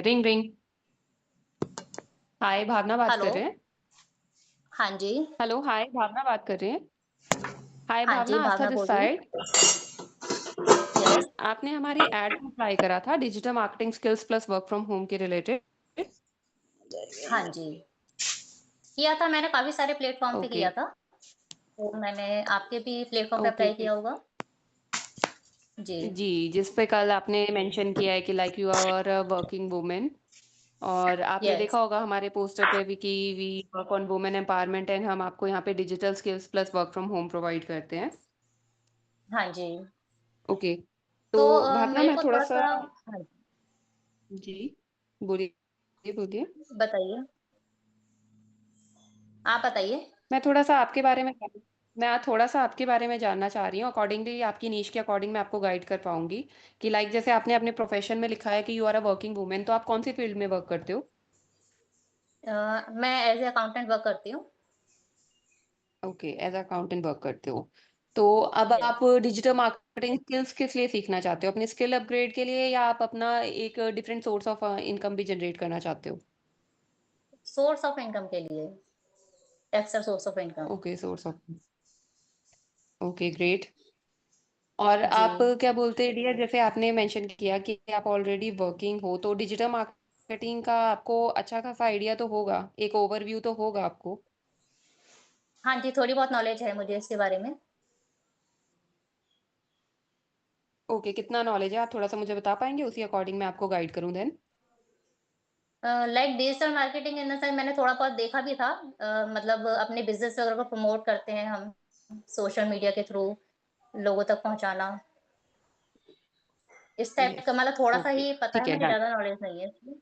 Ring ring. हाय, भावना बात hello. कर रहे हैं। हाँ जी। हेलो, हाय, भावना बात कर रहे हैं। हाय हाँ जी, भावना, आस्था भावना दिस बोल रही हूँ। साइड। यस। आपने हमारी एड में अप्लाई करा था digital marketing skills plus work from home के रिलेटेड। हाँ जी, किया था मैंने, काफ़ी सारे प्लेटफ़ॉर्म पे ओके। किया था। तो मैंने आपके भी प्लेटफ़ॉर्म पे ओके अप्लाई किया ग्रेट। होगा। जी। जी, जिस पे कल आपने मेंशन किया है कि like you are a working women, और आपने यस। देखा होगा हमारे पोस्टर पे भी कि we work on women empowerment and हम आपको यहाँ पे digital skills plus work from home provide करते हैं। हाँ जी। ओके। तो तो भावना मेरे मैं को थोड़ा सा। थोड़ा-सा। हाँ जी, जी, बोलिए बोलिए। बताइए। आप बताइए। मैं थोड़ा सा आपके बारे में जानना चाह रही हूँ। अकॉर्डिंगली आपकी नीश के अकॉर्डिंग मैं आपको गाइड कर पाऊंगी कि लाइक जैसे आपने अपने प्रोफेशन में लिखा है कि you are a working women, तो आप कौन सी फील्ड में वर्क करते हो? मैं एज़ अ अकाउंटेंट वर्क करती हूँ। ओके, एज अकाउंटेंट वर्क करते हो। तो अब यस। आप डिजिटल मार्केटिंग स्किल्स किस लिए सीखना चाहते हो? अपने स्किल अपग्रेड के लिए, या आप अपना एक डिफरेंट सोर्स ऑफ इनकम भी जनरेट करना चाहते हो? सोर्स ऑफ इनकम के लिए, extra source of income. Okay, source of. Okay great. और जी। आप क्या बोलते हैं डियर, जैसे आपने मेंशन किया कि आप ऑलरेडी वर्किंग हो, तो डिजिटल मार्केटिंग का आपको अच्छा खासा आइडिया तो होगा, एक ओवरव्यू तो होगा आपको। हाँ जी, थोड़ी बहुत नॉलेज है मुझे इसके बारे में। ओके, कितना नॉलेज है आप थोड़ा सा मुझे बता पाएंगे? उसी अकॉर्डिंग मैं आपको गाइड करूं then. Like digital marketing in the sense मैंने थोड़ा बहुत देखा भी था। मतलब अपने बिज़नेस वगैरह को प्रमोट करते हैं हम, सोशल मीडिया के थ्रू लोगों तक पहुँचाना। इस टाइप का यस। मतलब थोड़ा-सा ओके ही पता ठीक है है, मुझे, डन। ज़्यादा नॉलेज नहीं है इसमें।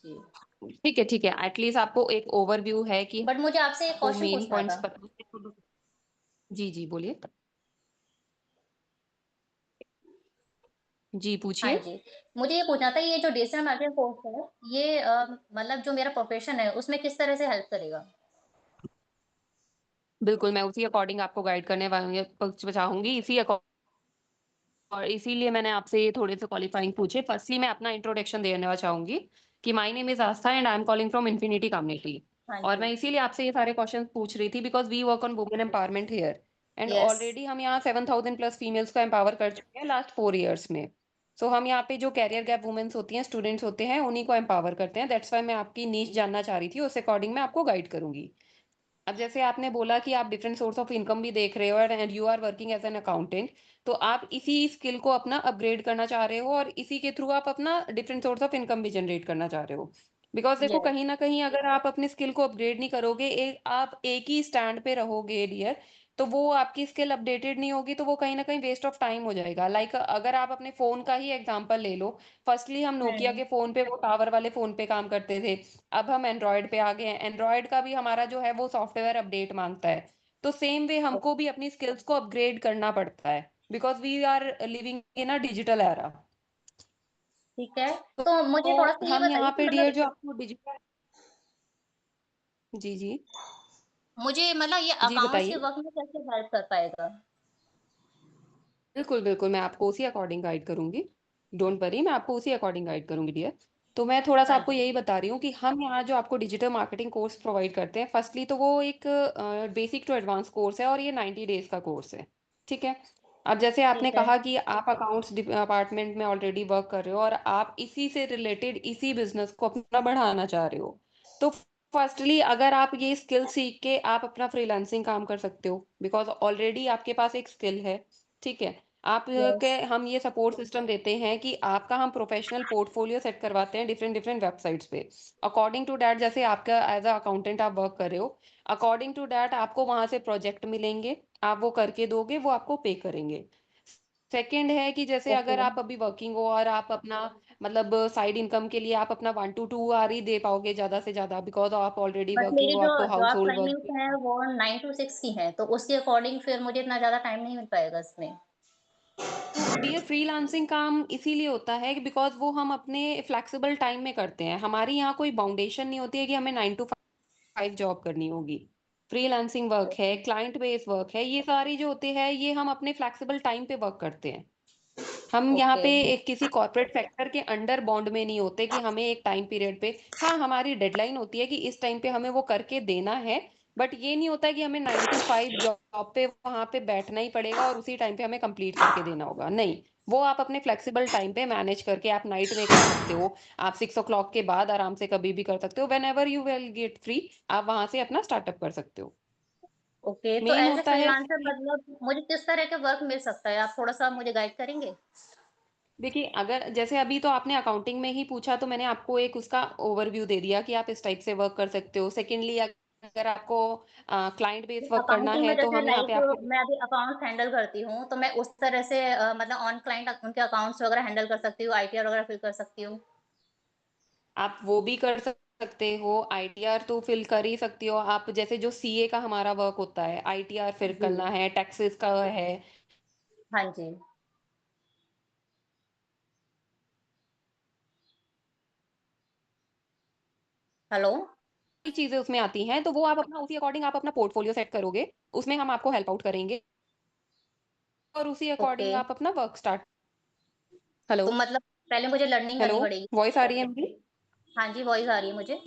जी। ठीक है ठीक है, एटलीस्ट आपको एक ओवरव्यू है कि बट मुझे आपसे एक आपको क्वेश्चन मेन पूछना पॉइंट्स था। पता है। जी जी बोलिए। जी हाँ पूछिए। जी, मुझे ये पूछना था, ये जो डिजिटल मार्केटिंग कोर्स है, ये मतलब जो मेरा प्रोफ़ेशन है उसमें किस तरह से हेल्प करेगा? बिल्कुल, मैं उसी अकॉर्डिंग आपको गाइड करने वाली चाहूंगी, इसी और इसीलिए मैंने आपसे ये थोड़े से क्वालिफाइंग पूछे। फर्स्टली मैं अपना इंट्रोडक्शन देना चाहूंगी कि my name is Aastha and I am calling from Infinity community. हाँ और मैं जी। इसीलिए आपसे ये सारे क्वेश्चंस पूछ रही थी because we work on women empowerment here, and yes. Already हम यहाँ 7,000 प्लस फीमेल्स को एम्पावर कर चुके हैं लास्ट 4 ईयर्स में। सो हम यहाँ पे जो कैरियर गैप वुमेन्स होती हैं, स्टूडेंट्स होते हैं, उन्हीं को एम्पावर करते हैं। दैट्स वाई मैं आपकी नीश जानना चाह रही थी, उस अकॉर्डिंग मैं आपको गाइड करूंगी। अब जैसे आपने बोला कि आप डिफरेंट सोर्स ऑफ इनकम भी देख रहे हो and you are working as an accountant, तो आप इसी स्किल को अपना अपग्रेड करना चाह रहे हो और इसी के थ्रू आप अपना डिफरेंट सोर्स ऑफ इनकम भी जनरेट करना चाह रहे हो। बिकॉज देखो, यस। कहीं ना कहीं अगर आप अपने स्किल को अपग्रेड नहीं करोगे, आप एक ही स्टैंड पे रहोगे डियर, तो वो आपकी स्किल अपडेटेड नहीं होगी, तो वो कहीं ना कहीं वेस्ट ऑफ टाइम हो जाएगा। लाइक अगर आप अपने फोन का ही एग्जांपल ले लो, फर्स्टली हम नोकिया हुँ। के फोन पे, वो टावर वाले फोन पे काम करते थे। अब हम एंड्रॉयड पे आ गए हैं, एंड्रॉयड का भी हमारा जो है वो सॉफ्टवेयर अपडेट मांगता है। तो सेम वे ओ हमको भी अपनी स्किल्स को अपग्रेड करना पड़ता है, because we are living in a digital era. ठीक है। तो, तो मुझे तो थोड़ा-सा ये हम बताइए यहाँ कि पे मतलब डियर जो आपको डिजिटल। जी जी। मुझे मतलब ये जी अकाउंट्स के बताइए। वर्क में कैसे हेल्प कर पाएगा? बिल्कुल बिल्कुल, मैं आपको उसी अकॉर्डिंग गाइड करूंगी। डोंट वरी, मैं आपको उसी अकॉर्डिंग गाइड करूंगी डियर। तो मैं थोड़ा सा हाँ आपको जी। यही बता रही हूँ कि हम यहाँ जो आपको डिजिटल मार्केटिंग कोर्स प्रोवाइड करते हैं, फर्स्टली तो वो एक बेसिक टू एडवांस कोर्स है और ये 90 डेज का कोर्स है। ठीक है। अब जैसे आपने ठीक है। कहा कि आप अकाउंट्स डिपार्टमेंट में ऑलरेडी वर्क कर रहे हो और आप इसी से रिलेटेड इसी बिजनेस को अपना बढ़ाना चाह रहे हो, तो फर्स्टली अगर आप ये स्किल सीख के आप अपना फ्रीलांसिंग काम कर सकते हो, बिकॉज ऑलरेडी आपके पास एक स्किल है। ठीक है। आप के यस। हम ये सपोर्ट सिस्टम देते हैं कि आपका हम प्रोफेशनल पोर्टफोलियो सेट करवाते हैं डिफरेंट डिफरेंट वेबसाइट्स पे। अकॉर्डिंग टू दैट, जैसे आपका एज अ अकाउंटेंट आप वर्क कर रहे हो, अकॉर्डिंग टू दैट आपको वहां से प्रोजेक्ट मिलेंगे, आप वो करके दोगे, वो आपको पे करेंगे। सेकंड है कि जैसे ओके। अगर आप अभी वर्किंग हो और आप अपना मतलब साइड इनकम के लिए आप अपना 1 to 2 आवर ही दे पाओगे ज्यादा से ज्यादा, बिकॉज आप ऑलरेडी बट वर्किंग मेरी हो, जो आपको house job hold work. Timings हैं वो 9 टू 6 की हैं, तो उसके अकॉर्डिंग फिर मुझे इतना ज़्यादा टाइम नहीं मिल पाएगा इसमें। तो डियर, फ्रीलांसिंग काम इसीलिए होता है कि बिकॉज वो हम अपने फ्लेक्सिबल टाइम में करते हैं। हमारी यहाँ कोई बाउंडेशन नहीं होती है कि हमें 9 to 5 जॉब करनी होगी। फ्रीलांसिंग वर्क है, ओके। क्लाइंट बेस्ड वर्क है, ये सारी जो होते हैं ये हम अपने फ्लेक्सिबल टाइम पे वर्क करते हैं। हम यहाँ ओके, पे एक किसी कॉर्पोरेट सेक्टर के अंडर बॉन्ड में नहीं होते कि हमें एक टाइम पीरियड पे, हाँ, हमारी डेडलाइन होती है कि इस टाइम पे हमें वो करके देना है, बट ये नहीं होता है कि हमें 9 टू 5 जॉब पे वहाँ पे बैठना ही पड़ेगा और उसी टाइम पे हमें कंप्लीट करके देना होगा। नहीं, वो आप अपने फ्लेक्सिबल टाइम पे मैनेज करके आप नाइट में कर सकते हो, आप 6 o'clock के बाद आराम से कभी भी कर सकते हो, whenever you will get free, आप वहाँ से अपना स्टार्टअप कर सकते हो। ओके। तो मेन एज़ अ होता है फ्रीलांसर कि मतलब मुझे किस तरह के वर्क मिल सकता है? आप थोड़ा-सा मुझे गाइड करेंगे? देखिए, अगर जैसे अभी तो आपने अकाउंटिंग में ही पूछा तो मैंने आपको एक उसका ओवरव्यू दे दिया कि आप इस टाइप से वर्क कर सकते हो। सेकेंडली अगर आपको क्लाइंट बेस्ड वर्क करना अकाउंटिंग में है तो जैसे हम यहाँ पे लाइक आपको, मैं अभी अकाउंट्स हैंडल करती हूँ, तो मैं उस तरह से मतलब ऑन क्लाइंट उनके अकाउंट्स वगैरह हैंडल कर सकती हूँ, आईटीआर वगैरह फिल कर सकती हूँ। आप वो भी कर सकते हो, आईटीआर तो फिल कर ही सकती हो आप, जैसे जो सीए का हमारा वर्क होता है, आईटीआर फिर जी। करना है, टैक्सेस का है, हाँ जी। हेलो? ये चीजें उसमें आती हैं, तो वो आप अपना उसी अकॉर्डिंग आप अपना पोर्टफोलियो सेट करोगे, उसमें हम आपको हेल्प आउट करेंगे और उसी ओके। अकॉर्डिंग आप अपना वर्क स्टार्ट। हेलो? तो मतलब पहले मुझे लर्निंग हेलो? करनी पड़ेगी वॉइस आ रही है करके। मेरी? हाँ जी, वॉइस आ रही है मुझे।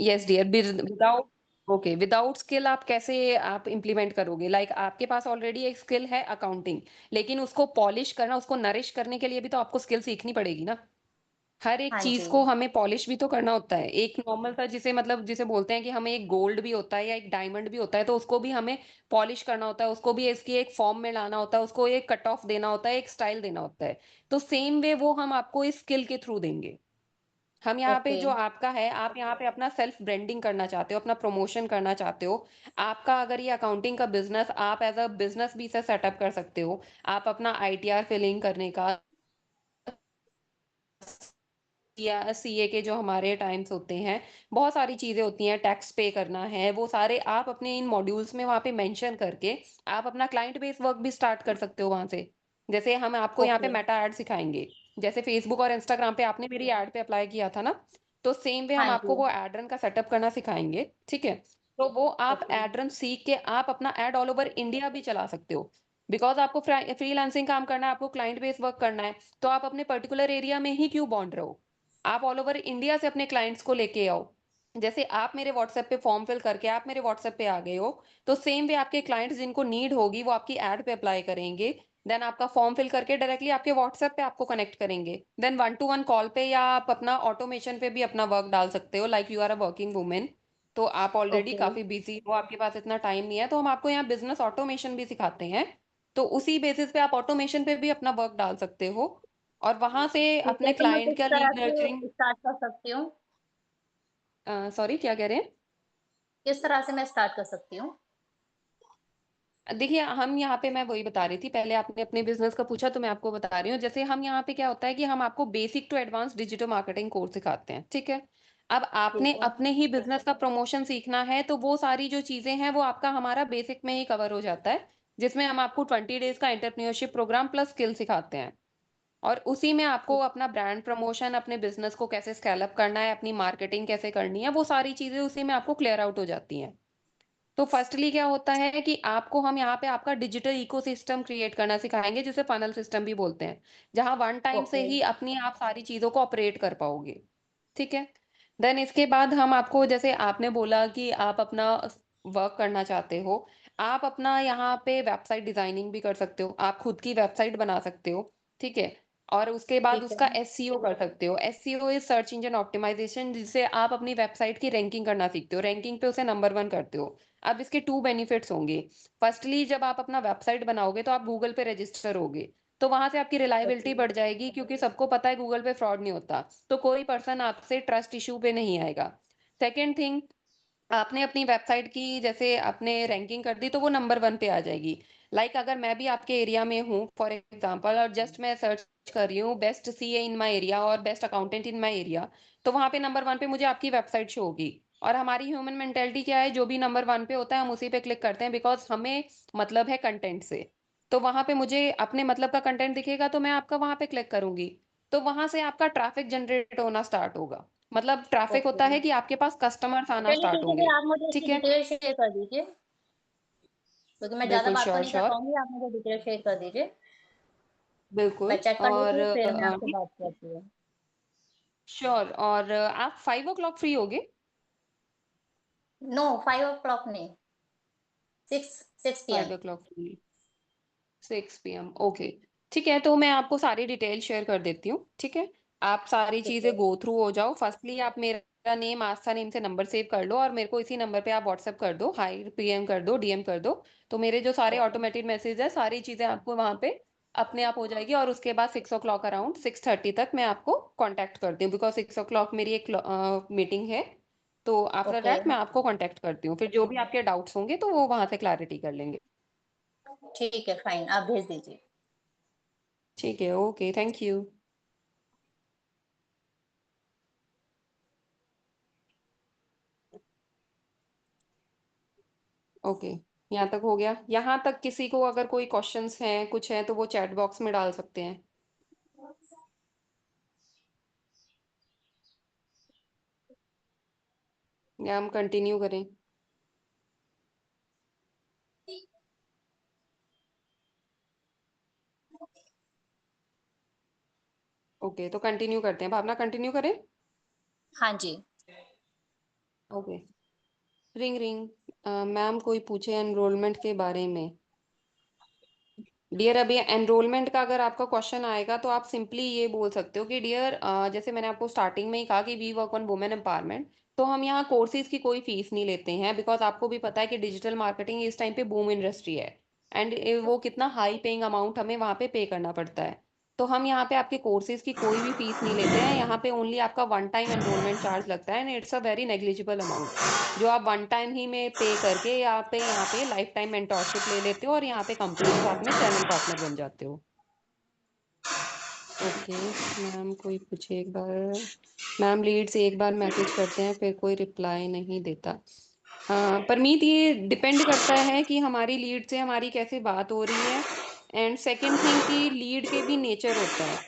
Yes dear, without, okay, without skill आप कैसे आप इम्प्लीमेंट करोगे? लाइक आपके पास ऑलरेडी एक स्किल है अकाउंटिंग, लेकिन उसको पॉलिश करना, उसको नरिश करने के लिए भी तो आपको स्किल सीखनी पड़ेगी ना। हर एक हाँ चीज जी। को हमें पॉलिश भी तो करना होता है। एक नॉर्मल सा जिसे मतलब जिसे बोलते हैं कि हमें एक गोल्ड भी होता है या एक डायमंड भी होता है, तो उसको भी हमें पॉलिश करना होता है, उसको भी इसकी एक फॉर्म में लाना होता है, उसको एक कट ऑफ देना होता है, एक स्टाइल देना होता है। तो सेम वे वो हम आपको इस स्किल के थ्रू देंगे। हम यहाँ पे ओके, जो आपका है, आप यहाँ पे अपना सेल्फ ब्रांडिंग करना चाहते हो, अपना प्रमोशन करना चाहते हो, आपका अगर ये अकाउंटिंग का बिजनेस, आप एज अ बिजनेस भी इसे सेटअप कर सकते हो। आप अपना आईटीआर फिलिंग करने का या सीए के जो हमारे टाइम्स होते हैं, बहुत सारी चीजें होती हैं, टैक्स पे करना है, वो सारे आप अपने इन मॉड्यूल्स में वहां पे मेंशन करके आप अपना क्लाइंट बेस वर्क भी स्टार्ट कर सकते हो वहां से। जैसे हम आपको यहाँ पे ओके। मेटा ऐड सिखाएंगे, जैसे फेसबुक और इंस्टाग्राम पे आपने मेरी ऐड पे अप्लाई किया था ना, तो सेम वे हाँ हम आपको जी। वो एड रन का सेटअप करना सिखाएंगे, ठीक है? तो वो आप ओके, एड रन सीख के आप अपना एड ऑल ओवर इंडिया भी चला सकते हो, बिकॉज आपको फ्रीलांसिंग काम करना है, आपको क्लाइंट बेस वर्क करना है, तो आप अपने पर्टिकुलर एरिया में ही क्यों बॉन्ड रहो? आप ऑल ओवर इंडिया से अपने क्लाइंट्स को लेके आओ। जैसे आप मेरे व्हाट्सएप पे फॉर्म फिल करके आप मेरे व्हाट्सएप पे आ गए हो, तो सेम वे आपके क्लाइंट्स जिनको नीड होगी वो आपकी ऐड पे अप्लाई करेंगे, देन आपका फॉर्म फिल करके डायरेक्टली आपके व्हाट्सएप पे आपको कनेक्ट करेंगे, then one to one call पे या आप अपना ऑटोमेशन पे भी अपना वर्क डाल सकते हो, like you are a working women, तो आप ऑलरेडी ओके, काफी बिजी हो, आपके पास इतना टाइम नहीं है, तो हम आपको यहाँ बिजनेस ऑटोमेशन भी सिखाते हैं। तो उसी बेसिस पे आप ऑटोमेशन पे भी अपना वर्क डाल सकते हो और वहां से ठीक है, अपने तो मैं क्लाइंट किस का तरह लीड नर्चरिंग। से स्टार्ट कर सकती हूँ? सॉरी, क्या कह रहे हैं? किस तरह से मैं स्टार्ट कर सकती हूँ? देखिए, हम यहाँ पे, मैं वही बता रही थी, पहले आपने अपने बिजनेस का पूछा तो मैं आपको बता रही हूँ। जैसे हम यहाँ पे क्या होता है कि हम आपको basic to advance digital marketing course सिखाते हैं, ठीक है? अब आपने ठीक है, अपने ही बिजनेस का प्रमोशन सीखना है तो वो सारी जो चीजें हैं वो आपका हमारा बेसिक में ही कवर हो जाता है, जिसमें हम आपको 20 डेज का एंटरप्रेन्योरशिप प्रोग्राम प्लस स्किल सिखाते हैं। और उसी में आपको ठीक अपना ब्रांड प्रमोशन, अपने बिजनेस को कैसे स्केल अप करना है, अपनी मार्केटिंग कैसे करनी है, वो सारी चीजें उसी में आपको क्लियर आउट हो जाती हैं। तो फर्स्टली क्या होता है कि आपको हम यहाँ पे आपका डिजिटल इकोसिस्टम क्रिएट करना सिखाएंगे, जिसे फनल सिस्टम भी बोलते हैं, जहां वन टाइम से ओके, ही अपनी आप सारी चीजों को ऑपरेट कर पाओगे, ठीक है? देन इसके बाद हम आपको, जैसे आपने बोला कि आप अपना वर्क करना चाहते हो, आप अपना यहाँ पे वेबसाइट डिजाइनिंग भी कर सकते हो, आप खुद की वेबसाइट बना सकते हो, ठीक है? और उसके बाद ठीक है, उसका एसईओ कर सकते हो। SEO is search engine optimisation, जिससे आप अपनी वेबसाइट की रैंकिंग करना सीखते हो, रैंकिंग पे उसे नंबर वन करते हो। अब इसके टू बेनिफिट्स होंगे। फर्स्टली, जब आप अपना वेबसाइट बनाओगे तो आप गूगल पे रजिस्टर होगे, तो वहां से आपकी ओके, रिलायबिलिटी बढ़ जाएगी, क्योंकि सबको पता है गूगल पे फ्रॉड नहीं होता, तो कोई पर्सन आपसे ट्रस्ट इशू पे नहीं आएगा। सेकेंड थिंग, आपने अपनी वेबसाइट की जैसे आपने रैंकिंग कर दी तो वो नंबर वन पे आ जाएगी। अगर मैं भी आपके एरिया में हूँ फॉर एग्जांपल, और जस्ट मैं सर्च कर रही हूँ best CA in my area और best accountant in my area, तो वहां पे नंबर वन पे मुझे आपकी वेबसाइट शो होगी। और हमारी ह्यूमन मेंटेलिटी क्या है, जो भी नंबर वन पे होता है हम उसी पे क्लिक करते हैं, बिकॉज हमें मतलब है कंटेंट से। तो वहां पे मुझे अपने मतलब का कंटेंट दिखेगा तो मैं आपका वहां पे क्लिक करूंगी, तो वहां से आपका ट्रैफिक जनरेट होना स्टार्ट होगा। मतलब ट्रैफिक होता ओके। है कि आपके पास कस्टमर्स आना चलिए स्टार्ट ठीक है, फिर होंगे, आप मुझे इसकी ठीक है? डिटेल शेयर कर दीजिए, क्योंकि मैं ज़्यादा बिल्कुल, बात तो श्योर नहीं कर श्योर। पाऊँगी, आप मुझे डिटेल शेयर कर दीजिए। बिल्कुल। मैं चेक कर और लेती हूँ, फिर मैं आपसे बात करती हूँ। श्योर। और आप 5 o'clock फ्री होगे? नो, 5 o'clock नहीं, 6 फाइव PM। ओ क्लॉक फ्री। 6 p.m. ओके। ठीक है, तो मैं आपको सारी डिटेल शेयर कर देती हूँ, ठीक है? आप सारी ठीक चीजें है, गो थ्रू हो जाओ। फर्स्टली आप मेरा नेम, आस्था नेम से नंबर सेव कर लो, और मेरे को इसी नंबर पे आप व्हाट्सएप कर दो, हाई पीएम कर दो, डीएम कर दो। तो मेरे जो सारे ओके, ऑटोमेटेड मैसेज है, सारी चीजें आपको वहां पे अपने आप हो जाएगी। और उसके बाद 6 o'clock अराउंड 6:30 तक मैं आपको कांटेक्ट करती हूँ, बिकॉज 6 o'clock मेरी एक मीटिंग है। तो आफ्टर ओके, दैट मैं आपको कांटेक्ट करती हूँ, फिर जो भी आपके डाउट्स होंगे तो वो वहां से क्लैरिटी कर लेंगे। ठीक है, फाइन, आप भेज दीजिए। ठीक है, ओके, थैंक यू। ओके, यहाँ तक हो गया। यहाँ तक किसी को अगर कोई क्वेश्चंस हैं, कुछ है, तो वो चैट बॉक्स में डाल सकते हैं, या हम कंटिन्यू करें? ओके, तो कंटिन्यू करते हैं। भावना, कंटिन्यू करें? हाँ जी। ओके। Ring ring. मैम कोई पूछे एनरोलमेंट के बारे में? डियर, अभी एनरोलमेंट का अगर आपका क्वेश्चन आएगा तो आप सिंपली ये बोल सकते हो कि डियर, जैसे मैंने आपको स्टार्टिंग में ही कहा कि we work on women empowerment. तो हम यहाँ कोर्सेज की कोई फीस नहीं लेते हैं, बिकॉज आपको भी पता है कि डिजिटल मार्केटिंग इस टाइम पे बूम इंडस्ट्री है। एंड वो कितना हाई पेइंग अमाउंट हमें वहाँ पे करना पड़ता है। तो हम यहाँ पे आपके कोर्सेज की कोई भी फीस नहीं लेते हैं। यहाँ पे ओनली आपका वन टाइम एनरोलमेंट चार्ज लगता है, and it's a very negligible amount, जो आप वन टाइम ही में पे करके यहाँ पे लाइफ टाइम मेंटोरशिप ले लेते हो, और यहाँ पे कंप्लीट साथ में चैनल पार्टनर बन जाते हो। ओके। मैम कोई पूछे एक बार। मैम लीड से एक बार मैसेज करते हैं, फिर कोई रिप्लाई नहीं देता। परमीत, ये डिपेंड करता है कि हमारी लीड से हमारी कैसे बात हो रही है। एंड सेकंड थिंग कि लीड के भी नेचर होता है।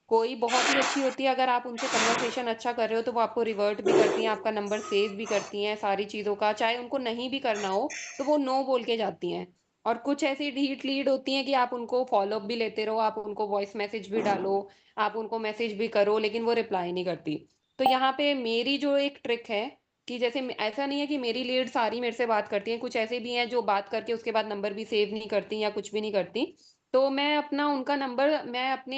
कोई बहुत ही अच्छी होती है, अगर आप उनसे कन्वर्सेशन अच्छा कर रहे हो तो वो आपको रिवर्ट भी करती हैं, आपका नंबर सेव भी करती हैं, सारी चीज़ों का, चाहे उनको नहीं भी करना हो तो वो नो बोल के जाती हैं। और कुछ ऐसी ढीठ लीड होती हैं कि आप उनको फॉलो अप भी लेते रहो, आप उनको वॉइस मैसेज भी डालो, आप उनको मैसेज भी करो, लेकिन वो रिप्लाई नहीं करती। तो यहाँ पे मेरी जो एक ट्रिक है कि जैसे ऐसा नहीं है कि मेरी लीड सारी मेरे से बात करती हैं, कुछ ऐसे भी हैं जो बात करके उसके बाद नंबर भी सेव नहीं करती या कुछ भी नहीं करती। तो मैं अपना उनका नंबर मैं अपने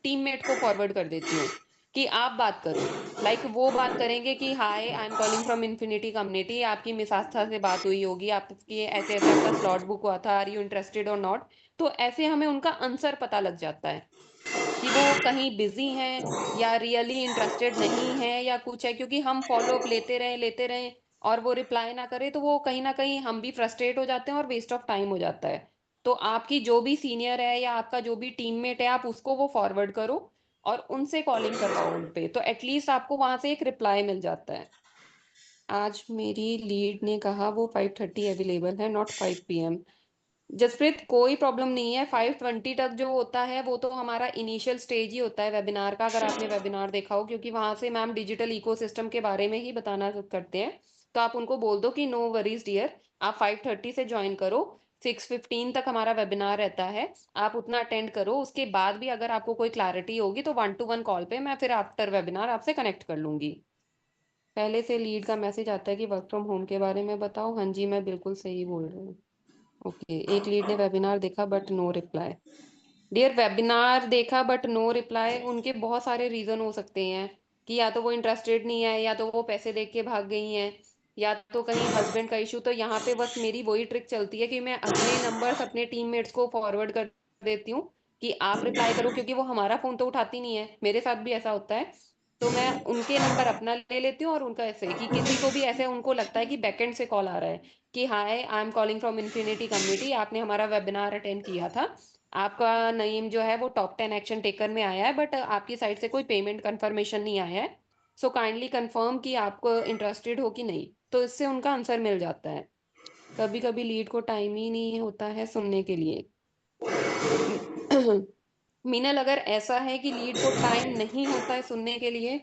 टीममेट को फॉरवर्ड कर देती हूँ कि आप बात करो। वो बात करेंगे कि hi, I am calling from Infinity Community, आपकी मिस आस्था से बात हुई होगी, आपकी ऐसे ऐसे आपका स्लॉट बुक हुआ था, आर यू इंटरेस्टेड और नॉट। तो ऐसे हमें उनका आंसर पता लग जाता है कि वो कहीं बिजी हैं या रियली इंटरेस्टेड नहीं है या कुछ है, क्योंकि हम फॉलो अप लेते रहें और वो रिप्लाई ना करे, तो वो कहीं ना कहीं हम भी फ्रस्ट्रेट हो जाते हैं और वेस्ट ऑफ टाइम हो जाता है। तो आपकी जो भी सीनियर है या आपका जो भी टीममेट है, आप उसको वो फॉरवर्ड करो और उनसे कॉलिंग करवाओ उन पे, तो एटलीस्ट आपको वहां से एक रिप्लाई मिल जाता है। आज मेरी लीड ने कहा वो 5:30 अवेलेबल है, नॉट 5 p.m. जसप्रीत, कोई प्रॉब्लम नहीं है। 5:20 तक जो होता है वो तो हमारा इनिशियल स्टेज ही होता है वेबिनार का, अगर आपने वेबिनार देखा हो, क्योंकि वहां से मैम डिजिटल इकोसिस्टम के बारे में ही बताना करते हैं। तो आप उनको बोल दो कि नो वरीज डियर, आप 5:30 से ज्वाइन करो। 6:15 तक हमारा वेबिनार रहता है, आप उतना अटेंड करो। उसके बाद भी अगर आपको कोई क्लैरिटी होगी तो 1-to-1 कॉल पे मैं फिर आफ्टर वेबिनार आपसे कनेक्ट कर लूंगी। पहले से लीड का मैसेज आता है कि वर्क फ्रॉम होम के बारे में बताओ। हाँ जी, मैं बिल्कुल सही बोल रही हूँ। ओके, एक लीड ने वेबिनार देखा but no reply. Dear, webinar देखा बट नो रिप्लाई, उनके बहुत सारे रीजन हो सकते हैं कि या तो वो इंटरेस्टेड नहीं है, या तो वो पैसे देख के भाग गई हैं, या तो कहीं हस्बैंड का इशू। तो यहाँ पे बस मेरी वही ट्रिक चलती है कि मैं अपने नंबर्स अपने टीममेट्स को फॉरवर्ड कर देती हूँ कि आप रिप्लाई करो, क्योंकि वो हमारा फोन तो उठाती नहीं है, मेरे साथ भी ऐसा होता है। तो मैं उनके नंबर अपना ले लेती हूँ, और उनका ऐसे कि किसी को भी ऐसे उनको लगता है कि बैकएंड से कॉल आ रहा है कि hi, I am calling from Infinity Community, आपने हमारा वेबिनार अटेंड किया था, आपका नेम जो है वो टॉप 10 एक्शन टेकर में आया है, बट आपकी साइड से कोई पेमेंट कंफर्मेशन नहीं आया है। सो काइंडली कंफर्म कि आप इंटरेस्टेड हो कि नहीं। तो इससे उनका आंसर मिल जाता है। कभी कभी लीड को टाइम ही नहीं होता है सुनने के लिए। मीनल, अगर ऐसा है कि लीड को टाइम नहीं होता है सुनने के लिए,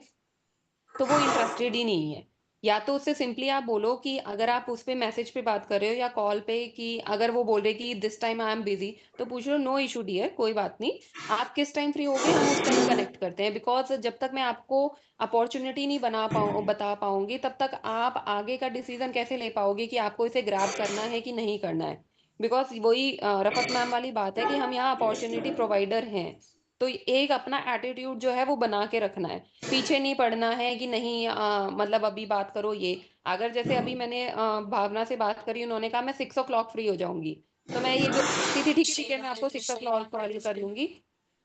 तो वो इंटरेस्टेड ही नहीं है। या तो उससे सिंपली आप बोलो कि अगर आप उस पे मैसेज पे बात कर रहे हो या कॉल पे, कि अगर वो बोल रहे कि this time I am busy, तो पूछ लो नो इशू डियर, कोई बात नहीं, आप किस टाइम फ्री होगे, हम उस टाइम कनेक्ट करते हैं। बिकॉज जब तक मैं आपको अपॉर्चुनिटी नहीं बता पाऊंगी, तब तक आप आगे का डिसीजन कैसे ले पाओगे कि आपको इसे ग्रैब करना है कि नहीं करना है। बिकॉज वही रफत मैम वाली बात है कि हम यहाँ अपॉर्चुनिटी प्रोवाइडर हैं। तो एक अपना एटीट्यूड जो है वो बना के रखना है, पीछे नहीं पड़ना है कि नहीं मतलब अभी बात करो ये। अगर जैसे अभी मैंने भावना से बात करी, उन्होंने कहा मैं 6 o'clock फ्री हो जाऊंगी, तो मैं ये बोलती थी ठीक है ठीक है, मैं आपको 6 o'clock कॉल कर लूंगी।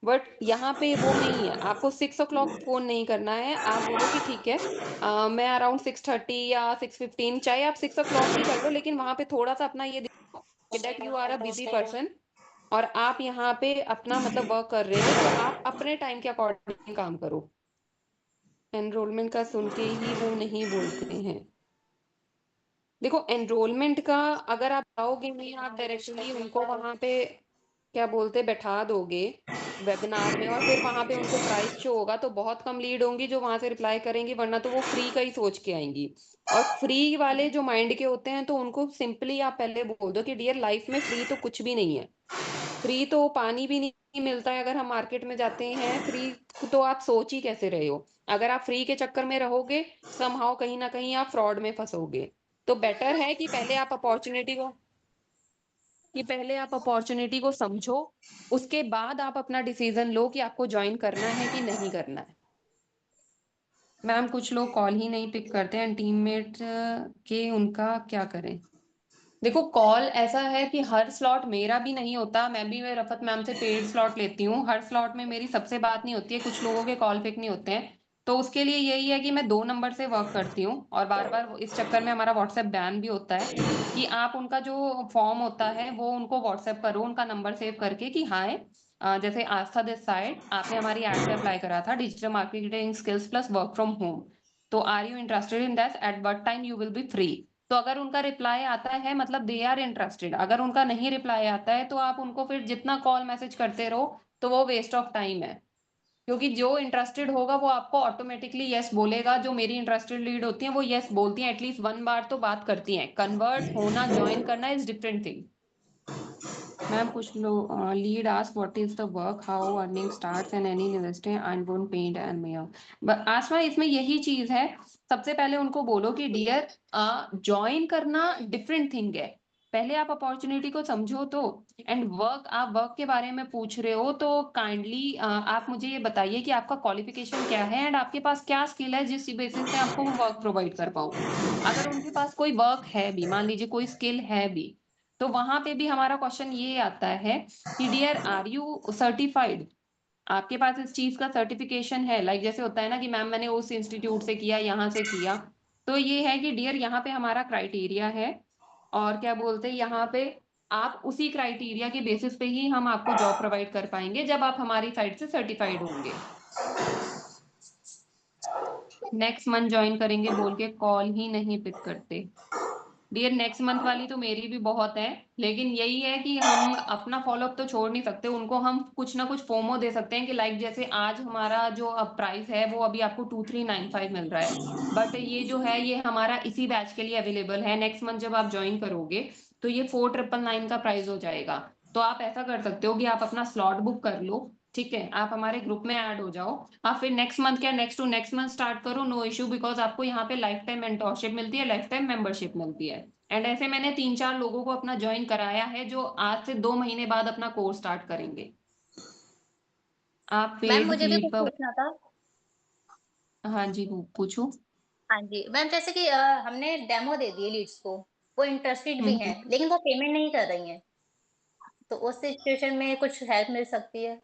बट यहाँ पे वो नहीं है, आपको 6 o'clock फोन नहीं करना है, आप बोलो कि ठीक है मैं अराउंड 6:30 या 6:15, चाहे आप 6 o'clock ही कर लो, लेकिन वहां पे थोड़ा सा अपना ये दिखाओ कि that you are a busy person, और आप यहाँ पे अपना मतलब वर्क कर रहे हो, तो आप अपने टाइम के अकॉर्डिंग काम करो। एनरोलमेंट का सुन के ही वो नहीं बोलते हैं। देखो एनरोलमेंट का अगर आप जाओगे नहीं, आप डायरेक्टली उनको वहां पे क्या बोलते बैठा दोगे वेबिनार में, और फिर वहां पे उनको प्राइस शो होगा, तो बहुत कम लीड होंगी जो वहां से रिप्लाई करेंगी, वरना तो वो फ्री का ही सोच के आएंगी। और फ्री वाले जो माइंड के होते हैं, तो उनको सिंपली आप पहले बोल दो कि डियर लाइफ में फ्री तो कुछ भी नहीं है। फ्री तो पानी भी नहीं मिलता है, अगर हम मार्केट में जाते हैं फ्री, तो आप सोच ही कैसे रहे हो। अगर आप फ्री के चक्कर में रहोगे, समहाउ कहीं ना कहीं आप फ्रॉड में फंसोगे। तो बेटर है कि पहले आप अपॉर्चुनिटी को समझो, उसके बाद आप अपना डिसीजन लो कि आपको ज्वाइन करना है कि नहीं करना है। मैम कुछ लोग कॉल ही नहीं पिक करते हैं टीममेट के, उनका क्या करें? देखो कॉल ऐसा है कि हर स्लॉट मेरा भी नहीं होता, मैं रफत मैम से पेड स्लॉट लेती हूँ, हर स्लॉट में मेरी सबसे बात नहीं होती है, कुछ लोगों के कॉल पिक नहीं होते हैं। तो उसके लिए यही है कि मैं 2 नंबर से वर्क करती हूँ, और बार बार इस चक्कर में हमारा व्हाट्सएप बैन भी होता है कि आप उनका जो फॉर्म होता है वो उनको व्हाट्सएप करो, उनका नंबर सेव करके कि हाय जैसे आस्था दिस साइड, आपने हमारी एड पे अप्लाई करा था digital marketing skills plus work from home, तो are you interested in that, at what time you will be free. तो अगर उनका रिप्लाई आता है मतलब दे आर इंटरेस्टेड, अगर उनका नहीं रिप्लाई आता है तो आप उनको फिर जितना कॉल मैसेज करते रहो, तो वो वेस्ट ऑफ टाइम है। क्योंकि जो इंटरेस्टेड होगा वो आपको ऑटोमेटिकली यस बोलेगा, जो मेरी इंटरेस्टेड लीड होती है वो यस बोलती हैं, एटलीस्ट 1 बार तो बात करती हैं। कन्वर्ट होना ज्वाइन करना इज डिफरेंट थिंग। मैम कुछ लोग lead ask what is the work, how earning starts and any investing and won't paid and may आसमा, इसमें यही चीज है। सबसे पहले उनको बोलो कि डियर ज्वाइन करना डिफरेंट थिंग है, पहले आप अपॉर्चुनिटी को समझो तो। एंड वर्क, आप वर्क के बारे में पूछ रहे हो तो काइंडली आप मुझे ये बताइए कि आपका क्वालिफिकेशन क्या है एंड आपके पास क्या स्किल है जिस बेसिस पे आपको वो वर्क प्रोवाइड कर पाऊँ। अगर उनके पास कोई वर्क है भी, मान लीजिए कोई स्किल है भी, तो वहां पे भी हमारा क्वेश्चन ये आता है कि डियर आर यू सर्टिफाइड, आपके पास इस चीज का सर्टिफिकेशन है, लाइक जैसे होता है ना कि मैम मैंने उस इंस्टीट्यूट से किया, यहाँ से किया। तो ये है कि डियर यहाँ पे हमारा क्राइटेरिया है, और क्या बोलते हैं यहाँ पे आप उसी क्राइटेरिया के बेसिस पे ही हम आपको जॉब प्रोवाइड कर पाएंगे जब आप हमारी साइड से सर्टिफाइड होंगे। नेक्स्ट मंथ ज्वाइन करेंगे बोल के कॉल ही नहीं पिक करते। डियर नेक्स्ट मंथ वाली तो मेरी भी बहुत है, लेकिन यही है कि हम अपना फॉलोअप तो छोड़ नहीं सकते, उनको हम कुछ ना कुछ फोमो दे सकते हैं कि लाइक जैसे आज हमारा जो अब प्राइस है वो अभी आपको 2395 मिल रहा है, बट ये जो है ये हमारा इसी बैच के लिए अवेलेबल है, नेक्स्ट मंथ जब आप ज्वाइन करोगे तो ये 4999 का प्राइस हो जाएगा। तो आप ऐसा कर सकते हो कि आप अपना स्लॉट बुक कर लो, ठीक है, आप हमारे ग्रुप में ऐड हो जाओ, आप फिर नेक्स्ट मंथ क्या next to next month start करो, नो इशू, बिकॉज आपको यहाँ पे लाइफ टाइम मेंटोरशिप मिलती है, लाइफ टाइम मेंबरशिप मिलती है। एंड ऐसे मैंने 3-4 लोगों को अपना ज्वाइन कराया है जो आज से 2 महीने बाद अपना कोर्स स्टार्ट करेंगे। आप मैम पेड मुझे भी लीड कुछ पर, पूछना था। हाँ जी पूछो। हाँ जी मैम, जैसे कि हमने डेमो दे दिए लीड्स को, वो इंटरेस्टेड भी हम्म। हैं लेकिन वो पेमेंट नहीं कर रही हैं, तो उस सिचुएशन में कुछ हेल्प मिल सकती है?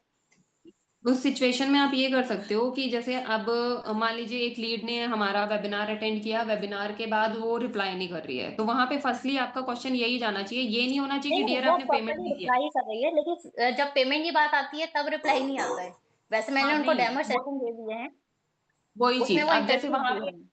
उस सिचुएशन में आप ये कर सकते हो कि जैसे अब मान लीजिए एक लीड ने हमारा वेबिनार अटेंड किया, वेबिनार के बाद वो रिप्लाई नहीं कर रही है, तो वहां पे फर्स्टली आपका क्वेश्चन यही जाना चाहिए, ये नहीं होना चाहिए नहीं कि नहीं, डियर वो आपने पेमेंट प्रॉपरली नहीं किया। रिप्लाई कर रही है, लेकिन जब पेमेंट की बात आती है तब रिप्लाई नहीं आता है। वैसे मैंने हाँ उनको नहीं, डेमो सेशन दे दिए हैं, वही उसमें चीज, वो अब जैसे इंटरेस्टेड वहां भी पे हैं।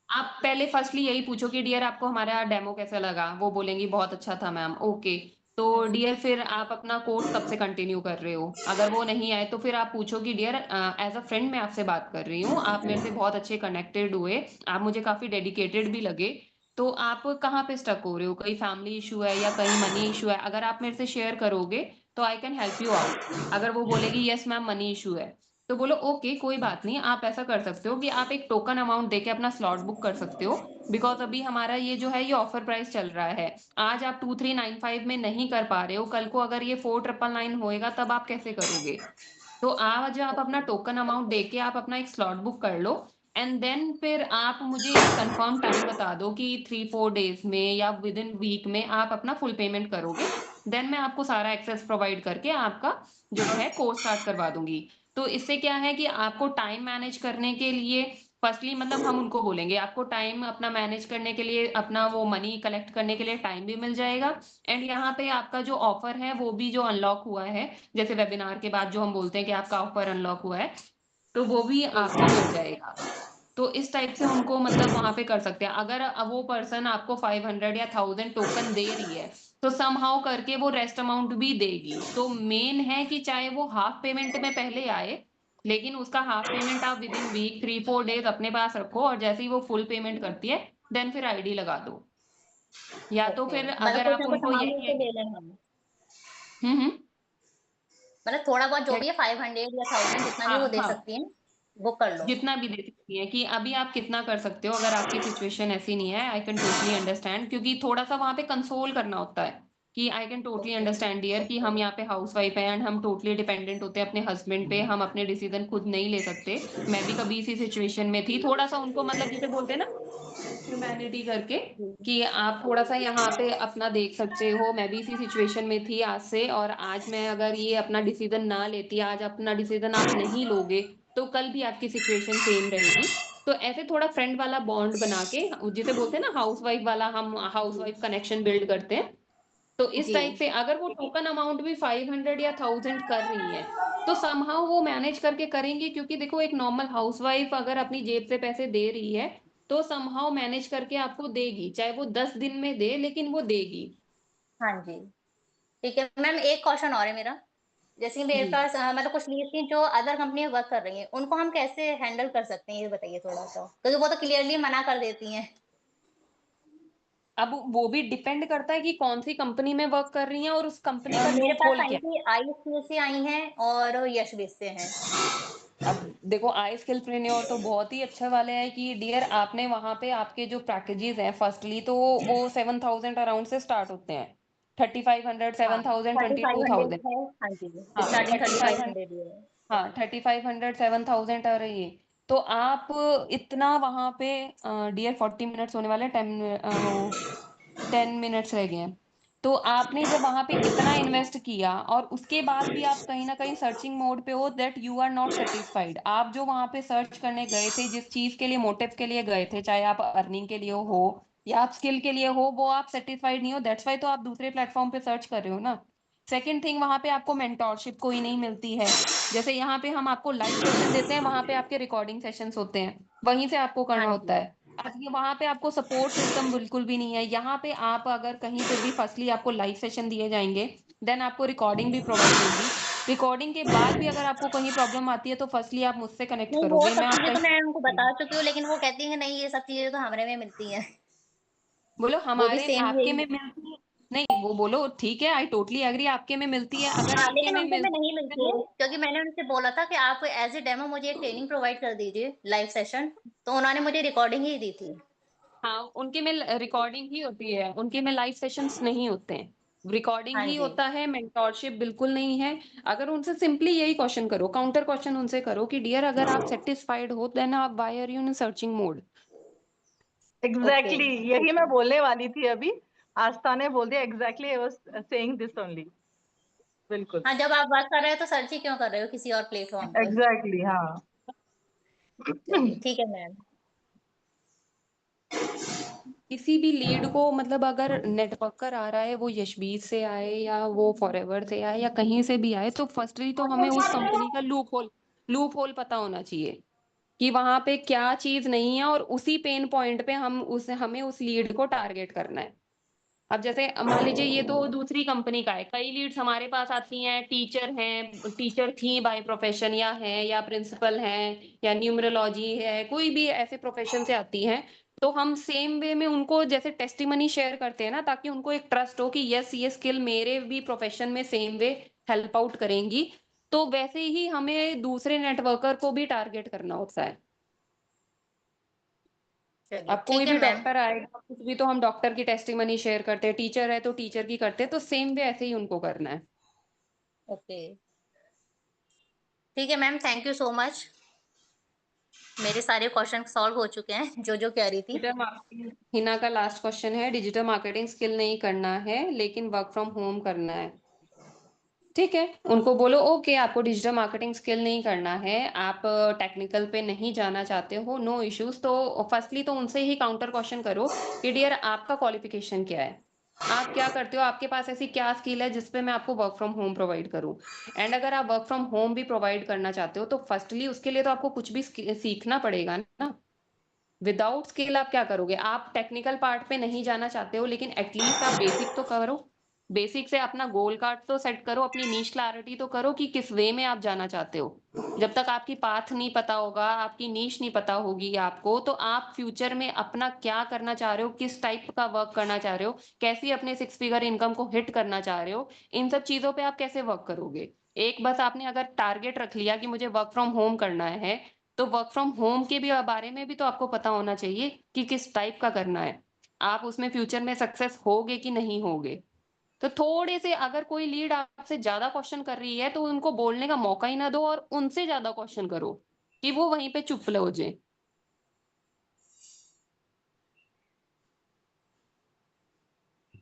आप पहले फर्स्टली यही पूछो कि डियर आपको हमारा डेमो कैसा लगा, वो बोलेंगी बहुत अच्छा था मैम, ओके। तो हुँ, डियर फिर आप अपना कोर्स कब से कंटिन्यू कर रहे हो? अगर वो नहीं आए तो फिर आप पूछो कि डियर एज़ अ फ्रेंड मैं आपसे बात कर रही हूँ, आप मेरे से बहुत अच्छे कनेक्टेड हुए, आप मुझे काफ़ी डेडिकेटेड भी लगे, तो आप कहाँ पे स्टक हो रहे हो? कहीं फैमिली इश्यू है या कहीं मनी इश्यू है? अगर आप मेरे से शेयर करोगे, तो I can help you out. अगर वो बोलेगी यस मैम मनी इश्यू है, तो बोलो ओके कोई बात नहीं, आप ऐसा कर सकते हो कि आप एक टोकन अमाउंट देके अपना स्लॉट बुक कर सकते हो, बिकॉज़ अभी हमारा ये जो है ये ऑफर प्राइस चल रहा है। आज आप 2395 में नहीं कर पा रहे हो, कल को अगर ये 4999 होएगा तब आप कैसे करोगे? तो आज आप अपना टोकन अमाउंट देके आप अपना एक स्लॉट बुक कर लो एंड देन फिर आप मुझे एक कंफर्म टाइम बता दो कि 3-4 डेज़ में या विद इन वीक में आप अपना फुल पेमेंट करोगे। देन मैं आपको सारा एक्सेस प्रोवाइड करके आपका जो है कोर्स स्टार्ट करवा दूँगी। तो इससे क्या है कि आपको टाइम मैनेज करने के लिए फर्स्टली मतलब हम उनको बोलेंगे आपको टाइम अपना मैनेज करने के लिए अपना वो मनी कलेक्ट करने के लिए टाइम भी मिल जाएगा एंड यहाँ पे आपका जो ऑफर है वो भी जो अनलॉक हुआ है, जैसे वेबिनार के बाद जो हम बोलते हैं कि आपका ऑफर अनलॉक हुआ है, तो वो भी जी, आपको मिल जाएगा। तो इस टाइप से उनको मतलब वहाँ पे कर सकते हैं। अगर वो पर्सन आपको 500 या 1000 टोकन दे रही है, तो समहाउ करके वो रेस्ट अमाउंट भी देगी। तो मेन है कि चाहे वो हाफ पेमेंट में पहले आए, लेकिन उसका हाफ पेमेंट आप विद इन वीक 3-4 डेज़ अपने पास रखो और जैसे ही वो फुल पेमेंट करती है, देन फिर आईडी लगा दो। या तो ओके। फिर मतलब अगर कुछ आप ना कुछ उनको अमाउंट यही है उनसे कि ले लें हम। हुँ, मतलब थोड़ा बहुत जो क्या भी है 500 या 1000 जितना भी हाँ, वो दे हाँ। सकती हैं, वो कर लो। जितना भी दे सकती हैं कि अभी आप कितना कर सकते हो अगर आपकी सिचुएशन ऐसी नहीं है आई कैन टोटली अंडरस्टैंड क्योंकि थोड़ा-सा वहाँ पे कंसोल करना होता है कि I can totally okay, understand dear कि हम यहाँ पे हाउसवाइफ हैं एंड हम टोटली डिपेंडेंट होते हैं अपने हस्बैंड पे, हम अपने डिसीजन खुद नहीं ले सकते। मैं भी कभी इसी सिचुएशन में थी। थोड़ा-सा उनको मतलब जिसे बोलते हैं ना ह्यूमैनिटी करके जी, कि आप थोड़ा-सा यहाँ पे अपना देख सकते हो, मैं भी इसी सिचुएशन में थी आज से और आज मैं अगर ये अपना डिसीज़न ना लेती, आज अपना डिसीज़न आप नहीं लोगे, तो कल भी आपकी सिचुएशन सेम रहेगी। तो ऐसे थोड़ा फ्रेंड वाला बॉन्ड बना के जिसे बोलते हैं ना हाउसवाइफ वाला हम जी, हाउसवाइफ कनेक्शन बिल्ड करते हैं। तो इस जी। टाइप से अगर वो टोकन अमाउंट भी 500 या 1000 कर रही हैं, तो समहाउ वो मैनेज करके करेंगी क्योंकि देखो एक नॉर्मल हाउसवाइफ अगर अपनी जेब से पैसे दे रही है, तो समहाउ मैनेज करके आपको देगी, चाहे वो 10 दिन में दे लेकिन वो देगी। हाँ जी, ठीक है। मैम एक क्वेश्चन और है मेरा। जैसे कि मेरे जी। पास मतलब कुछ लीड्स थी जो अदर कंपनी में वर्क कर रही हैं, उनको हम कैसे हैंडल कर सकते हैं, ये बताइए थोड़ा-सा? क्योंकि वो तो क्लियरली मना कर देती हैं। अब वो भी डिपेंड करता है कि कौन-सी कंपनी में वर्क कर रही हैं और उस कंपनी का मेरे लूप पास होल आई क्या थी आईएससी से आई हैं और यशवेद से हैं। है। अब देखो आई स्किलप्रेन्योर तो बहुत ही अच्छे वाले हैं कि डियर आपने वहाँ पे आपके जो पैकेजेज़ हैं फर्स्टली तो वो 7000 अराउंड से स्टार्ट होते हैं। 3500, हाँ, 7000, 3500 22000 है। हाँ जी, हाँ, स्टार्टिंग 3500 3500 ही है। हाँ, 3500 7000 आ रही है। तो आप इतना वहाँ पे डियर 40 मिनट्स होने वाले हैं 10 मिनट्स रह गए हैं। तो आपने जब वहाँ पे इतना इन्वेस्ट किया और उसके बाद भी आप कहीं न कहीं सर्चिंग मोड पे हो that you are not satisfied. आप जो वहाँ पे सर्च करने गए थे, जिस चीज़ के लिए मोटिव के लिए गए थे, चाहे आप अर्निंग के लिए हो या आप स्किल के लिए हो, वो आप सैटिस्फाइड नहीं हो दैट्स व्हाई तो आप दूसरे प्लेटफ़ॉर्म पे सर्च कर रहे हो ना। सेकंड थिंग वहाँ पे आपको मेंटोरशिप कोई नहीं मिलती है। जैसे यहाँ पे हम आपको लाइव सेशन देते हैं, वहाँ पे आपके रिकॉर्डिंग सेशंस होते हैं, वहीं से आपको हाँ करना होता जी। है। अब ये वहाँ पे आपको सपोर्ट सिस्टम बिल्कुल भी नहीं है। यहाँ पे आप अगर कहीं पे भी फर्स्टली आपको लाइव सेशन दिए जाएँगे, देन आपको रिकॉर्डिंग भी प्रोवाइड होगी। रिकॉर्डिंग के बाद भी अगर आपको कहीं प्रॉब्लम आती है, तो फर्स्टली आप मुझसे कनेक्ट नहीं, वो करोगे, सब मैं चीज़ें आपका तो मैं उनको स्टूडेंट बता चुकी हूँ, लेकिन वो कहती हैं कि नहीं ये सब चीज़ें तो हमरे में मिलती हैं। बोलो वो भी हमारे सेम आपके यही में मिलती है नहीं, वो बोलो ठीक है, आई टोटली एग्री आपके में मिलती है, अगर हाँ, आपके लेकिन में उनके में नहीं मिलती है मिलती है, तो क्योंकि मैंने उनसे बोला था कि आप एज़ अ डेमो मुझे एक ट्रेनिंग प्रोवाइड कर दीजिए, लाइव सेशन, तो उन्होंने मुझे रिकॉर्डिंग ही दी थी। हाँ, उनके में रिकॉर्डिंग ही होती है, उनके में लाइव सेशंस नहीं होते हैं। रिकॉर्डिंग हाँ ही जी। होता है, मेंटोरशिप बिल्कुल नहीं है। अगर उनसे सिंपली यही क्वेश्चन करो, काउंटर क्वेश्चन उनसे करो कि डियर अगर आप सैटिस्फाइड हो देन आप why are you in searching mode? Okay, exactly ठीक यही मैं है। बोलने वाली थी अभी। आस्था ने बोल दिया, exactly I was saying this only. बिल्कुल। हाँ, जब आप बात कर रहे हो तो सर्च ही क्यों कर रहे हो किसी और प्लेटफ़ॉर्म पे? एग्जैक्टली हाँ। चलिए, ठीक है मैम। किसी भी लीड को मतलब अगर नेटवर्कर आ रहा है, वो यशबीर से आए या वो फॉरएवर से आए या कहीं से भी आए, तो फर्स्टली तो हमें उस कंपनी का लूप होल पता होना चाहिए। कि वहाँ पे क्या चीज़ नहीं है और उसी पेन पॉइंट पे हमें उस लीड को टारगेट करना है। अब जैसे मान लीजिए ये तो दूसरी कंपनी का है, कई लीड्स हमारे पास आती हैं, टीचर थी बाय प्रोफेशन या हैं या प्रिंसिपल हैं या न्यूमरोलॉजी है, कोई भी ऐसे प्रोफेशन से आती हैं, तो हम सेम वे में उनको जैसे टेस्टिमनी शेयर करते हैं ना, ताकि उनको एक ट्रस्ट हो कि यस ये स्किल मेरे भी प्रोफेशन में सेम वे हेल्प आउट करेंगी। तो वैसे ही हमें दूसरे नेटवर्कर को भी टारगेट करना होता है। चलिए अब कोई ठीक है भी मैम। डॉक्टर आएगा कुछ भी, तो हम डॉक्टर की टेस्टिमनी शेयर करते हैं, टीचर है तो टीचर की करते हैं, तो सेम वे ऐसे ही उनको करना है। ओके ठीक है ma'am, thank you so much. मेरे सारे क्वेश्चन सॉल्व हो चुके हैं जो जो कह रही थी। डिजिटल मार्केटिंग, हिना का लास्ट क्वेश्चन है, डिजिटल मार्केटिंग स्किल नहीं करना है लेकिन वर्क फ्रॉम होम करना है। ठीक है, उनको बोलो ओके आपको डिजिटल मार्केटिंग स्किल नहीं करना है, आप टेक्निकल पे नहीं जाना चाहते हो, नो इश्यूज। तो फर्स्टली तो उनसे ही काउंटर क्वेश्चन करो कि डियर आपका क्वालिफिकेशन क्या है, आप क्या करते हो, आपके पास ऐसी क्या स्किल है जिसपे मैं आपको वर्क फ्रॉम होम प्रोवाइड करूं। एंड अगर आप वर्क फ्रॉम होम भी प्रोवाइड करना चाहते हो तो फर्स्टली उसके लिए तो आपको कुछ भी सीखना पड़ेगा ना। विदाउट स्किल आप क्या करोगे, आप टेक्निकल पार्ट पे नहीं जाना चाहते हो लेकिन एटलीस्ट आप बेसिक तो करो, बेसिक से अपना गोल कार्ड तो सेट करो, अपनी नीश क्लैरिटी तो करो कि किस वे में आप जाना चाहते हो। जब तक आपकी पाथ नहीं पता होगा, आपकी नीश नहीं पता होगी आपको, तो आप फ्यूचर में अपना क्या करना चाह रहे हो, किस टाइप का वर्क करना चाह रहे हो, कैसी अपने 6 फिगर इनकम को हिट करना चाह रहे हो, इन सब चीजों पे आप कैसे वर्क करोगे। एक बस आपने अगर टारगेट रख लिया कि मुझे वर्क फ्रॉम होम करना है, तो वर्क फ्रॉम होम के भी बारे में भी तो आपको पता होना चाहिए कि किस टाइप का करना है, आप उसमें फ्यूचर में सक्सेस होगे कि नहीं होगे। तो थोड़े से अगर कोई लीड आपसे ज्यादा क्वेश्चन कर रही है तो उनको बोलने का मौका ही ना दो और उनसे ज्यादा क्वेश्चन करो कि वो वहीं पे चुप हो जाए।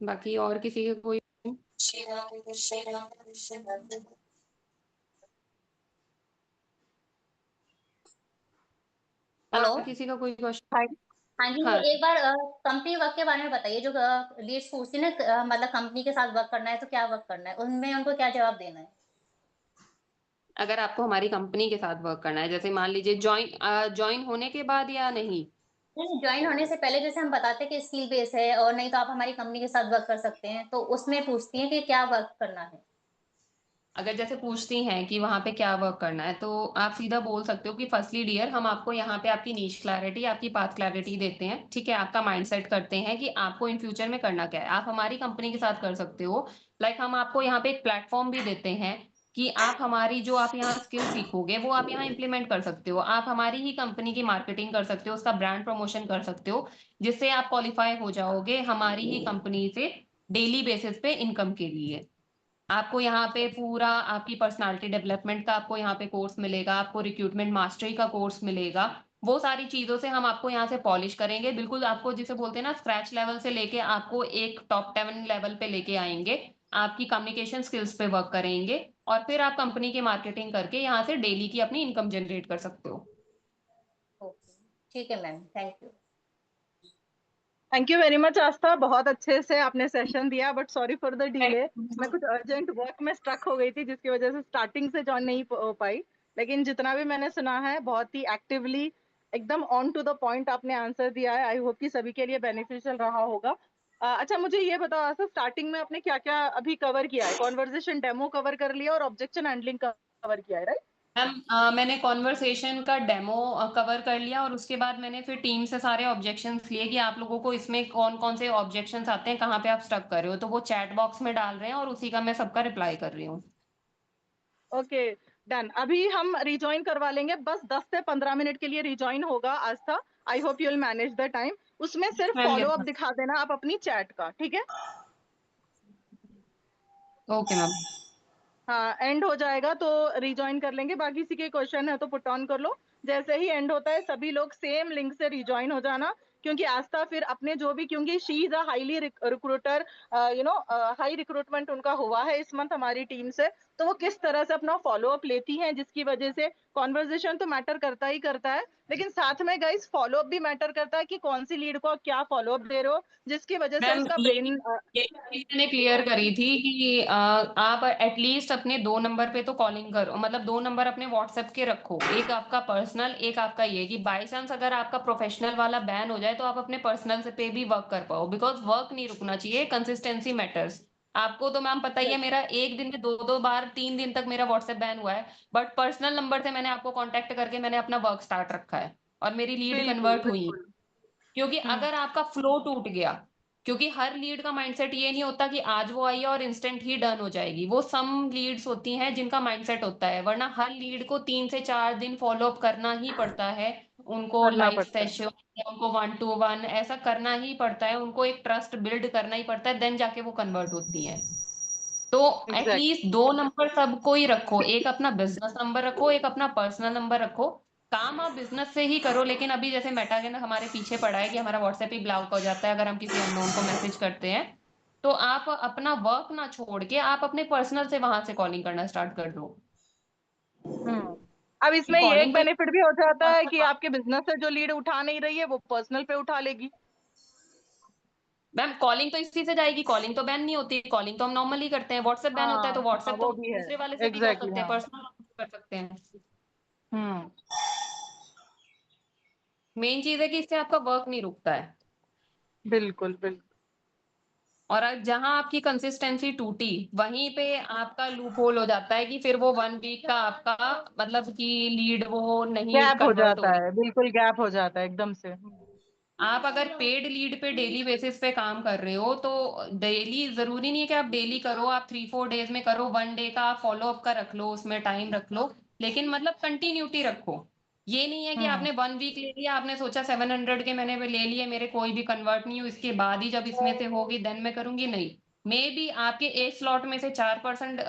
बाकी और किसी के कोई, हेलो। और किसी का कोई क्वेश्चन। हाँ हाँ जी, हाँ, एक बार कंपनी वर्क के बारे में बताइए, जो लीड्स पूछती है ना, मतलब कंपनी के साथ वर्क करना है तो क्या वर्क करना है, उनमें उनको क्या जवाब देना है। अगर आपको हमारी कंपनी के साथ वर्क करना है, जैसे मान लीजिए ज्वाइन होने के बाद या नहीं। नहीं, ज्वाइन होने से पहले जैसे हम बताते हैं कि स्किल बेस है, और नहीं तो आप हमारी कंपनी के साथ वर्क कर सकते हैं, तो उसमें पूछती हैं कि क्या वर्क करना है। अगर जैसे पूछती हैं कि वहां पे क्या वर्क करना है, तो आप सीधा बोल सकते हो कि फर्स्टली डियर हम आपको यहाँ पे आपकी नीश क्लैरिटी, आपकी पाथ क्लैरिटी देते हैं, ठीक है, आपका माइंडसेट करते हैं कि आपको इन फ्यूचर में करना क्या है, आप हमारी कंपनी के साथ कर सकते हो। लाइक हम आपको यहाँ पे एक प्लेटफॉर्म भी देते हैं कि आप हमारी जो आप यहाँ स्किल सीखोगे वो आप यहाँ इंप्लीमेंट कर सकते हो, आप हमारी ही कंपनी की मार्केटिंग कर सकते हो, उसका ब्रांड प्रमोशन कर सकते हो, जिससे आप क्वालिफाई हो जाओगे हमारी ही कंपनी से डेली बेसिस पे इनकम के लिए। आपको यहाँ पे पूरा आपकी पर्सनालिटी डेवलपमेंट का आपको यहाँ पे कोर्स मिलेगा, आपको रिक्रूटमेंट मास्टरी का कोर्स मिलेगा, वो सारी चीजों से हम आपको यहाँ से पॉलिश करेंगे, बिल्कुल आपको जिसे बोलते हैं ना स्क्रैच लेवल से लेके आपको एक टॉप 10 लेवल पे लेके आएंगे, आपकी कम्युनिकेशन स्किल्स पे वर्क करेंगे, और फिर आप कंपनी की मार्केटिंग करके यहाँ से डेली की अपनी इनकम जनरेट कर सकते हो। ओके ठीक है ma'am, thank you. Thank you very much Aastha, बहुत अच्छे से आपने सेशन दिया, but sorry for the delay. मैं कुछ अर्जेंट वर्क में स्ट्रक हो गई थी जिसकी वजह से स्टार्टिंग से जॉइन नहीं हो पाई। लेकिन जितना भी मैंने सुना है बहुत ही एक्टिवली, एकदम ऑन टू द पॉइंट आपने आंसर दिया है। आई होप कि सभी के लिए बेनिफिशियल रहा होगा। अच्छा मुझे ये बताओ आस्था, स्टार्टिंग में आपने क्या क्या अभी कवर किया है? कॉन्वर्जेशन डेमो कवर कर लिया और ऑब्जेक्शन हैंडलिंग कवर किया है, राइट? मैम मैंने कॉन्वर्सेशन का डेमो कवर कर लिया और उसके बाद मैंने फिर टीम से सारे ऑब्जेक्शंस लिए कि आप लोगों को इसमें कौन कौन से ऑब्जेक्शंस आते हैं, कहाँ पे आप स्टक कर रहे हो, तो वो चैट बॉक्स में डाल रहे हैं और उसी का मैं सबका रिप्लाई कर रही हूँ। Okay done. अभी हम रिजॉइन करवा लेंगे, बस 10 से 15 मिनट के लिए रिजॉइन होगा Aastha. I hope you will manage the time. उसमें सिर्फ मैम फॉलो यस। अप दिखा देना आप अपनी चैट का, ठीक है? Okay ma'am. हाँ एंड हो जाएगा तो रिजॉइन कर लेंगे। बाकी किसी के क्वेश्चन है तो पुट ऑन कर लो। जैसे ही एंड होता है सभी लोग सेम लिंक से रिजॉइन हो जाना, क्योंकि आस्था फिर अपने जो भी, क्योंकि she is a highly recruiter, high recruitment उनका हुआ है इस मंथ हमारी टीम से, तो वो किस तरह से अपना फॉलो अप लेती हैं, जिसकी वजह से कॉन्वर्जेशन तो मैटर करता ही करता है, लेकिन साथ में गाइस फॉलो अप भी मैटर करता है कि कौन सी लीड को आप क्या फॉलो अप दे रहे हो, जिसकी वजह से मैम उसका यही ब्रेन। यही चीज मैंने क्लियर करी थी कि आप एटलीस्ट अपने 2 नंबर पे तो कॉलिंग करो, मतलब 2 नंबर अपने व्हाट्सएप के रखो, एक आपका पर्सनल एक आपका ये, कि बाई चांस अगर आपका प्रोफेशनल वाला बैन हो जाए जाए तो आप अपने पर्सनल से पे भी वर्क कर पाओ, बिकॉज़ वर्क नहीं रुकना चाहिए, कंसिस्टेंसी मैटर्स। आपको तो मैम पता ही है, मेरा 1 दिन में 2-2 बार 3 दिन तक मेरा व्हाट्सएप बैन हुआ है, बट पर्सनल नंबर से मैंने आपको कॉन्टैक्ट करके मैंने अपना वर्क स्टार्ट रखा है और मेरी लीड बिल्कुल, कन्वर्ट हुई। बिल्कुल। क्योंकि हुँ, अगर आपका फ्लो टूट गया, क्योंकि हर लीड का माइंडसेट ये नहीं होता कि आज वो आई है और इंस्टेंट ही डन हो जाएगी। वो सम लीड्स होती हैं जिनका माइंडसेट होता है, वरना हर लीड को 3 से 4 दिन फॉलो अप करना ही पड़ता है। उनको करना लाइव पड़ता है। सेशन या उनको 1 टू 1 ऐसा करना ही पड़ता है। उनको एक ट्रस्ट बिल्ड करना ही पड़ता है, देन जाके वो कन्वर्ट होती हैं। तो एग्ज़ैक्टली। एटलीस्ट 2 नंबर सबको ही रखो, एक अपना बिज़नेस नंबर रखो, एक अपना पर्सनल नंबर रखो। काम आप बिज़नेस से ही करो, लेकिन अभी जैसे मेटा के ना हमारे पीछे पड़ा है कि हमारा व्हाट्सएप ही ब्लॉक हो जाता है अगर हम किसी अननोन को मैसेज करते हैं। तो आप अपना वर्क ना छोड़ के आप अपने पर्सनल से वहाँ से कॉलिंग करना स्टार्ट कर दो। हुँ। अब इसमें ये एक कॉलिंग पे बेनिफिट भी हो जाता है कि आपके बिज़नेस से जो लीड उठा नहीं रही है, वो पर्सनल पे उठा लेगी। मैम कॉलिंग तो इसी से जाएगी, कॉलिंग तो बैन नहीं होती, कॉलिंग तो हम नॉर्मली करते हैं। व्हाट्सएप बैन होता है तो हाँ, हाँ, व्हाट्सएप तो वो हम भी है। दूसरे वाले से भी कर एग्ज़ैक्टली सकते हैं, हाँ। पर्सनल कर सकते हैं। हुँ, मेन चीज़ है कि इससे आपका वर्क नहीं रुकता है। बिल्कुल, और जहाँ आपकी कंसिस्टेंसी टूटी, वहीं पे आपका लूप होल हो जाता है कि फिर वो 1 वीक का आपका मतलब कि लीड वो नहीं गैप हो कन्वर्ट हो जाता रही। है, बिल्कुल गैप हो जाता है एकदम से। आप अगर पेड लीड पे डेली बेसिस पे काम कर रहे हो तो डेली जरूरी नहीं है कि आप डेली करो, आप 3-4 डेज में करो, 1 डे का आप फॉलो अप का रख लो, उसमें टाइम रख लो, लेकिन मतलब कंटिन्यूटी रखो। ये नहीं है कि हुँ, आपने 1 वीक ले लिया, आपने सोचा 700 के मैंने ले लिए, मेरे कोई भी कन्वर्ट नहीं हुई, इसके बाद ही जब इसमें से होगी देन मैं करूंगी, नहीं। मे बी आपके एक स्लॉट में से 4%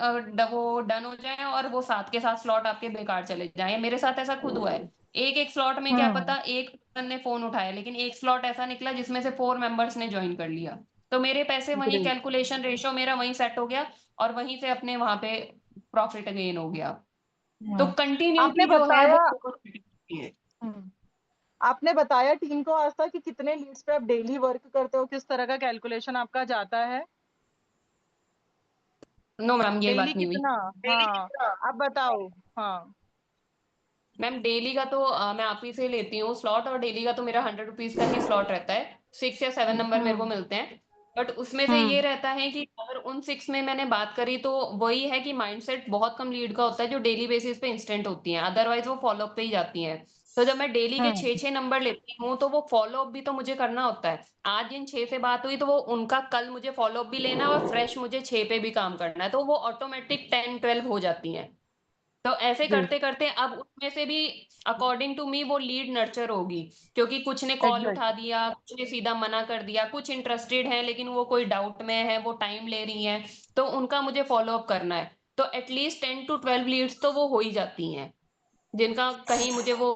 वो डन हो जाए और वो 7 के 7 स्लॉट आपके बेकार चले जाए। मेरे साथ ऐसा खुद हुआ है। एक एक स्लॉट में क्या हुँ, पता एक पर्सन ने फोन उठाया, लेकिन एक स्लॉट ऐसा निकला जिसमें से 4 मेंबर्स ने ज्वाइन कर लिया। तो मेरे पैसे वहीं, ग्रेट। कैलकुलेशन रेशियो मेरा वहीं सेट हो गया और वहीं से अपने वहां पे प्रॉफिट गेन हो गया। तो हुँ, आपने कंटिन्यूटी जो है वो बताया बहुत critical है। हुँ, आपने बताया टीम को आज तक कि कितने लीड्स पे आप डेली वर्क करते हो, किस तरह का कैलकुलेशन आपका जाता है? नो मैम, ये डेली बात नहीं हुई। कितना? हाँ, आप बताओ। हाँ, मैम डेली का तो मैं आप ही से लेती हूँ स्लॉट, और डेली का तो मेरा 100 रुपीज का ही स्लॉट रहता है। 6 या 7 नंबर मेरे को हुँ, मिलते हैं। बट उसमें से हुँ, ये रहता है कि अगर उन 6 में मैंने बात करी तो वही है कि माइंडसेट बहुत कम लीड का होता है जो डेली बेसिस पे इंस्टेंट होती हैं, अदरवाइज वो फॉलो अप पे ही जाती हैं। तो जब मैं डेली के हुँ, 6-6 नंबर लेती हूँ तो वो फॉलो अप भी तो मुझे करना होता है। आज इन 6 से बात हुई तो वो उनका कल मुझे फॉलो अप भी लेना है और फ्रेश मुझे 6 पे भी काम करना है, तो वो ऑटोमेटिक 10-12 हो जाती हैं। तो ऐसे ग्रेट, करते-करते अब उसमें से भी अकॉर्डिंग टू मी वो लीड नर्चर होगी, क्योंकि कुछ ने कॉल उठा एग्ज़ैक्टली। दिया, कुछ ने सीधा मना कर दिया, कुछ इंटरेस्टेड हैं लेकिन वो कोई डाउट में है, वो टाइम ले रही हैं, तो उनका मुझे फॉलो अप करना है। तो एट लीस्ट 10 टू 12 लीड्स तो वो हो ही जाती हैं, जिनका कहीं मुझे वो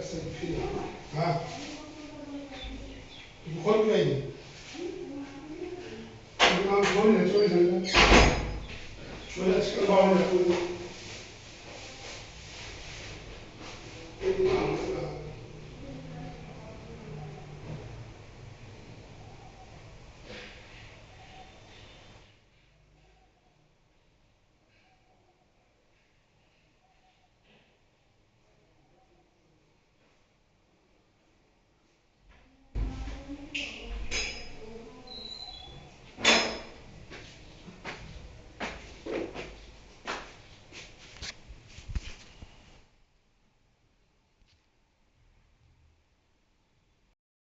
हाँ खोल के आइए नाम खोल नहीं 24 घंटा 24 बावन